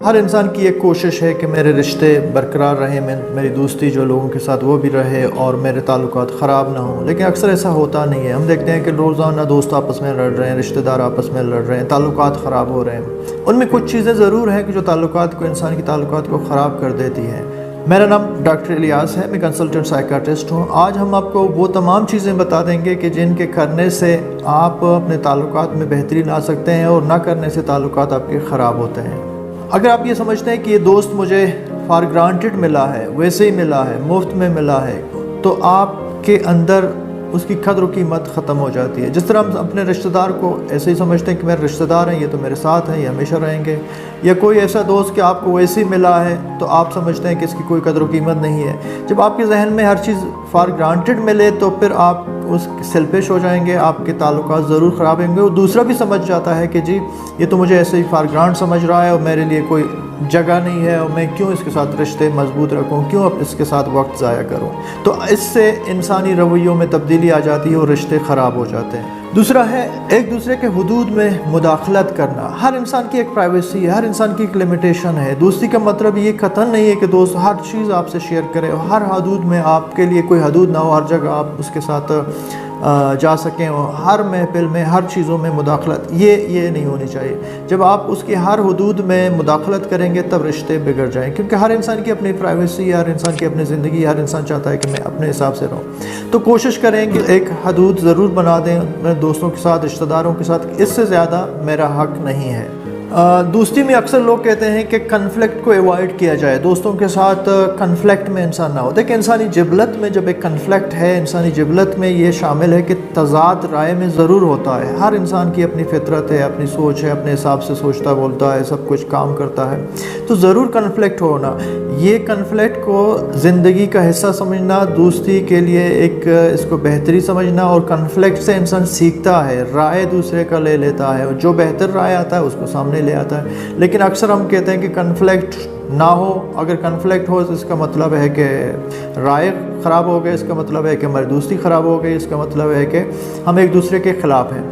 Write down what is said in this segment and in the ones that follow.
ہر انسان کی ایک کوشش ہے کہ میرے رشتے برقرار رہیں، میری دوستی جو لوگوں کے ساتھ وہ بھی رہے اور میرے تعلقات خراب نہ ہوں، لیکن اکثر ایسا ہوتا نہیں ہے۔ ہم دیکھتے ہیں کہ روزانہ دوست آپس میں لڑ رہے ہیں، رشتہ دار آپس میں لڑ رہے ہیں، تعلقات خراب ہو رہے ہیں۔ ان میں کچھ چیزیں ضرور ہیں کہ جو تعلقات کو، انسان کی تعلقات کو خراب کر دیتی ہیں۔ میرا نام ڈاکٹر الیاس ہے، میں کنسلٹنٹ سائیکاٹرسٹ ہوں۔ آج ہم آپ کو وہ تمام چیزیں بتا دیں گے کہ جن کے کرنے سے آپ اپنے تعلقات میں بہتری لا سکتے ہیں اور نہ کرنے سے تعلقات آپ کے خراب ہوتے ہیں۔ اگر آپ یہ سمجھتے ہیں کہ یہ دوست مجھے فار گرانٹڈ ملا ہے، ویسے ہی ملا ہے، مفت میں ملا ہے، تو آپ کے اندر اس کی قدر و قیمت ختم ہو جاتی ہے۔ جس طرح ہم اپنے رشتہ دار کو ایسے ہی سمجھتے ہیں کہ میرے رشتہ دار ہیں، یہ تو میرے ساتھ ہیں، یہ ہمیشہ رہیں گے، یا کوئی ایسا دوست کہ آپ کو ویسے ہی ملا ہے تو آپ سمجھتے ہیں کہ اس کی کوئی قدر و قیمت نہیں ہے۔ جب آپ کے ذہن میں ہر چیز فار گرانٹڈ ملے تو پھر آپ اس سیلفش ہو جائیں گے، آپ کے تعلقات ضرور خراب ہوں گے۔ اور دوسرا بھی سمجھ جاتا ہے کہ جی یہ تو مجھے ایسے ہی فار گرانٹ سمجھ رہا ہے اور میرے لیے کوئی جگہ نہیں ہے، اور میں کیوں اس کے ساتھ رشتے مضبوط رکھوں، کیوں اس کے ساتھ وقت ضائع کروں۔ تو اس سے انسانی رویوں میں تبدیلی آ جاتی ہے اور رشتے خراب ہو جاتے ہیں۔ دوسرا ہے ایک دوسرے کے حدود میں مداخلت کرنا۔ ہر انسان کی ایک پرائیویسی ہے، ہر انسان کی ایک لمیٹیشن ہے۔ دوستی کا مطلب یہ قطعاً نہیں ہے کہ دوست ہر چیز آپ سے شیئر کرے، ہر حدود میں آپ کے لیے کوئی حدود نہ ہو، ہر جگہ آپ اس کے ساتھ جا سکیں، ہر محفل میں ہر چیزوں میں مداخلت یہ نہیں ہونی چاہیے۔ جب آپ اس کی ہر حدود میں مداخلت کریں گے تب رشتے بگڑ جائیں، کیونکہ ہر انسان کی اپنی پرائیویسی ہے، ہر انسان کی اپنی زندگی، ہر انسان چاہتا ہے کہ میں اپنے حساب سے رہوں۔ تو کوشش کریں کہ ایک حدود ضرور بنا دیں اپنے دوستوں کے ساتھ، رشتہ داروں کے ساتھ، اس سے زیادہ میرا حق نہیں ہے۔ دوستی میں اکثر لوگ کہتے ہیں کہ کنفلکٹ کو ایوائڈ کیا جائے، دوستوں کے ساتھ کنفلکٹ میں انسان نہ ہو۔ دیکھیں انسانی جبلت میں جب ایک کنفلکٹ ہے، انسانی جبلت میں یہ شامل ہے کہ تضاد رائے میں ضرور ہوتا ہے۔ ہر انسان کی اپنی فطرت ہے، اپنی سوچ ہے، اپنے حساب سے سوچتا بولتا ہے، سب کچھ کام کرتا ہے، تو ضرور کنفلکٹ ہونا۔ یہ کنفلکٹ کو زندگی کا حصہ سمجھنا، دوستی کے لیے ایک اس کو بہتری سمجھنا، اور کنفلکٹ سے انسان سیکھتا ہے، رائے دوسرے کا لے لیتا ہے، اور جو بہتر رائے آتا ہے اس کو سامنے لے آتا ہے۔ لیکن اکثر ہم کہتے ہیں کہ کنفلکٹ نہ ہو۔ اگر کنفلکٹ ہو تو اس کا مطلب ہے کہ رائے خراب ہو گئے، اس کا مطلب ہے کہ ہماری دوستی خراب ہو گئی، اس کا مطلب ہے کہ ہم ایک دوسرے کے خلاف ہیں۔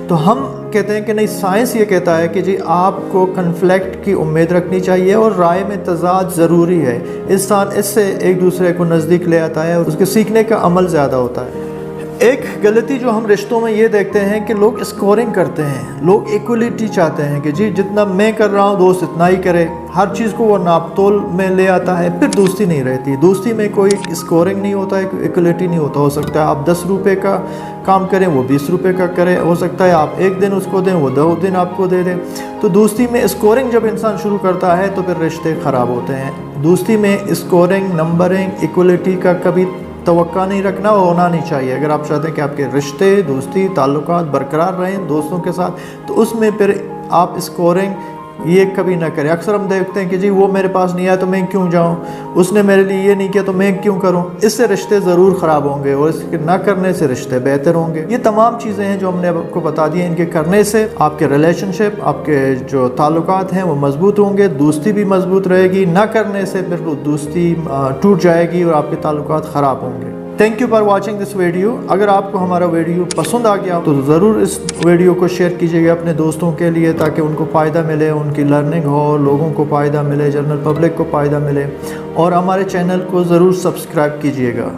تو ہم کہتے ہیں کہ نہیں، سائنس یہ کہتا ہے کہ جی آپ کو کنفلکٹ کی امید رکھنی چاہیے اور رائے میں تضاد ضروری ہے۔ انسان اس سے ایک دوسرے کو نزدیک لے آتا ہے اور اس کے سیکھنے کا عمل زیادہ ہوتا ہے۔ ایک غلطی جو ہم رشتوں میں یہ دیکھتے ہیں کہ لوگ اسکورنگ کرتے ہیں، لوگ ایکولیٹی چاہتے ہیں کہ جی جتنا میں کر رہا ہوں دوست اتنا ہی کرے، ہر چیز کو وہ ناپ تول میں لے آتا ہے، پھر دوستی نہیں رہتی۔ دوستی میں کوئی اسکورنگ نہیں ہوتا ہے، ایکولیٹی نہیں ہوتا۔ ہو سکتا ہے آپ 10 روپے کا کام کریں، وہ 20 روپے کا کرے، ہو سکتا ہے آپ ایک دن اس کو دیں، وہ 2 دن آپ کو دے دیں۔ تو دوستی میں اسکورنگ جب انسان شروع کرتا ہے تو پھر رشتے خراب ہوتے ہیں۔ دوستی میں اسکورنگ، نمبرنگ، ایکولیٹی کا کبھی توقع نہیں رکھنا، ہونا نہیں چاہیے۔ اگر آپ چاہتے ہیں کہ آپ کے رشتے، دوستی، تعلقات برقرار رہیں دوستوں کے ساتھ، تو اس میں پھر آپ اسکورنگ یہ کبھی نہ کریں۔ اکثر ہم دیکھتے ہیں کہ جی وہ میرے پاس نہیں آیا تو میں کیوں جاؤں، اس نے میرے لیے یہ نہیں کیا تو میں کیوں کروں۔ اس سے رشتے ضرور خراب ہوں گے اور اس کے نہ کرنے سے رشتے بہتر ہوں گے۔ یہ تمام چیزیں ہیں جو ہم نے آپ کو بتا دی ہیں، ان کے کرنے سے آپ کے ریلیشن شپ، آپ کے جو تعلقات ہیں وہ مضبوط ہوں گے، دوستی بھی مضبوط رہے گی۔ نہ کرنے سے پھر دوستی ٹوٹ جائے گی اور آپ کے تعلقات خراب ہوں گے۔ Thank you for watching this video. اگر آپ کو ہمارا ویڈیو پسند آ گیا تو ضرور اس ویڈیو کو شیئر کیجیے گا اپنے دوستوں کے لیے، تاکہ ان کو فائدہ ملے، ان کی لرننگ ہو، لوگوں کو فائدہ ملے، جنرل پبلک کو فائدہ ملے، اور ہمارے چینل کو ضرور سبسکرائب کیجیے گا۔